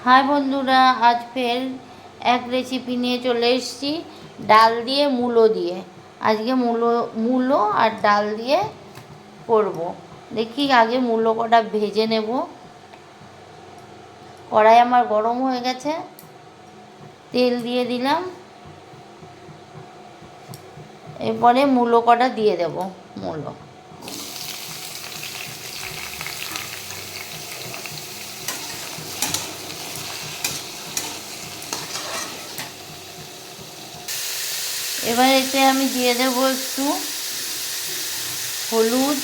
High বন্ধুরা, আজ ফের এক রেসিপি নিয়ে চলে এসেছি ডাল দিয়ে মূলো দিয়ে। আজকে মূলো আর ডাল দিয়ে করব। দেখি আগে মূলো কটা ভেজে নেব। কড়াই আমার গরম হয়ে গেছে, তেল দিয়ে দিলাম। এরপরে মূলো কটা দিয়ে দেব। মূলো এবার এতে আমি দিয়ে দেব একটু হলুদ,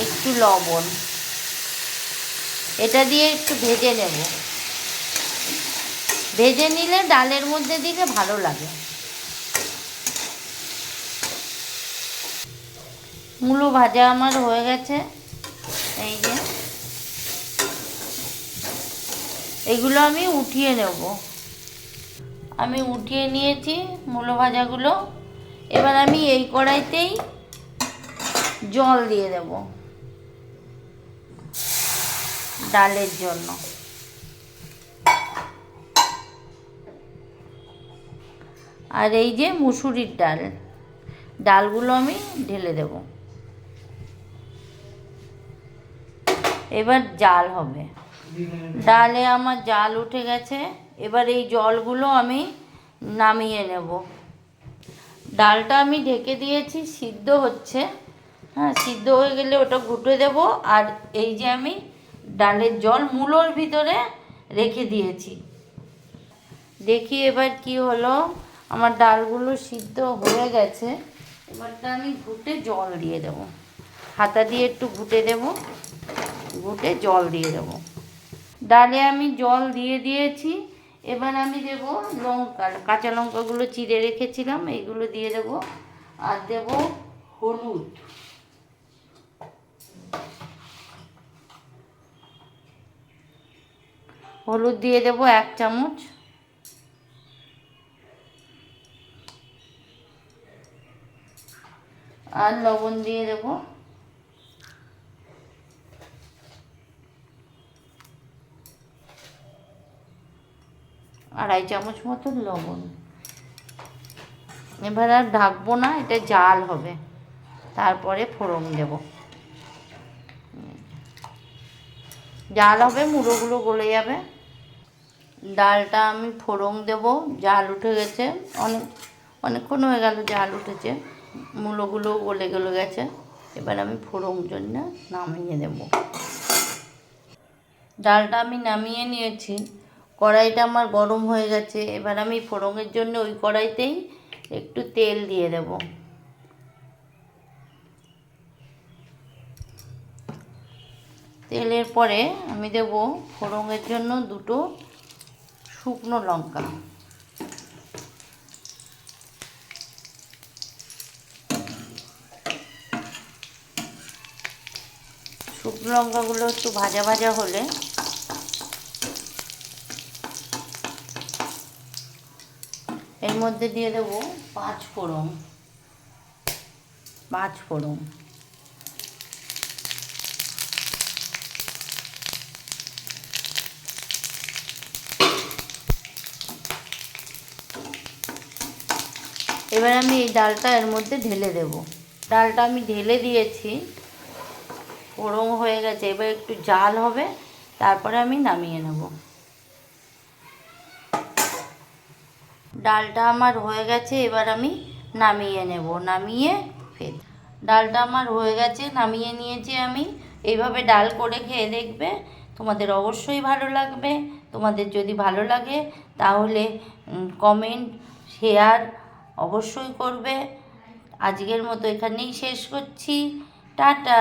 একটু লবণ। এটা দিয়ে একটু ভেজে নেব। ভেজে নিলে ডালের মধ্যে দিলে ভালো লাগে। মূলো ভাজা আমার হয়ে গেছে। এই যে এগুলো আমি উঠিয়ে নেব। আমি উঠিয়ে নিয়েছি মূলো ভাজাগুলো। এবার আমি এই কড়াইতেই জল দিয়ে দেব ডালের জন্য। আর এই যে মুসুরির ডালগুলো আমি ঢেলে দেব। এবার জাল হবে। ডালে আমার জাল উঠে গেছে। এবার এই জলগুলো আমি নামিয়ে নেব। ডালটা আমি ঢেকে দিয়েছি, সিদ্ধ হচ্ছে। হ্যাঁ, সিদ্ধ হয়ে গেলে ওটা ঘুটে দেব। আর এই যে আমি ডালের জল মূলোর ভিতরে রেখে দিয়েছি। দেখি এবার কি হলো। আমার ডালগুলো সিদ্ধ হয়ে গেছে। এবারটা আমি ঘুটে জল দিয়ে দেব। হাতা দিয়ে একটু ঘুটে দেব, ঘুটে জল দিয়ে দেব। ডালে আমি জল দিয়ে দিয়েছি। এবার আমি দেব কাঁচা লঙ্কাগুলো চিড়ে রেখেছিলাম, এইগুলো দিয়ে দেব। আর দেব হলুদ, হলুদ দিয়ে দেব 1 চামচ। আর লবণ দিয়ে দেব 2.5 চামচ মতো লবণ। এবার আর ঢাকবো না, এটা জাল হবে। তারপরে ফোড়ন দেব। জাল হবে, মুড়োগুলো গলে যাবে। ডালটা আমি ফোড়ন দেব। জাল উঠে গেছে, অনেকক্ষণ হয়ে গেল জাল উঠেছে। মূলোগুলো গলে গেছে। এবার আমি ফোড়ন জন্য নামিয়ে দেব। ডালটা আমি নামিয়ে নিয়েছি। কড়াইটা আমার গরম হয়ে গেছে। এবার আমি ফোড়নের জন্য ওই কড়াইতেই একটু তেল দিয়ে দেব। তেলের পরে আমি দেব ফোড়নের জন্য 2টো শুকনো লঙ্কা। শুকনো লঙ্কাগুলো একটু ভাজা ভাজা হলে এর মধ্যে দিয়ে দেব 5 ফোড়ন। এবার আমি এই ডালটা এর মধ্যে ঢেলে দেব। ডালটা আমি ঢেলে দিয়েছি, ফোড়ন হয়ে গেছে। এবার একটু জাল হবে, তারপরে আমি নামিয়ে নেব। ডালটা আমার হয়ে গেছে। এবার আমি নামিয়ে নেব। ডালটা আমার হয়ে গেছে, নামিয়ে নিয়েছি আমি। এইভাবে ডাল করে খেয়ে দেখবে, তোমাদের অবশ্যই ভালো লাগবে। তোমাদের যদি ভালো লাগে তাহলে কমেন্ট, শেয়ার অবশ্যই করবে। আজকের মতো এখানেই শেষ করছি। টাটা।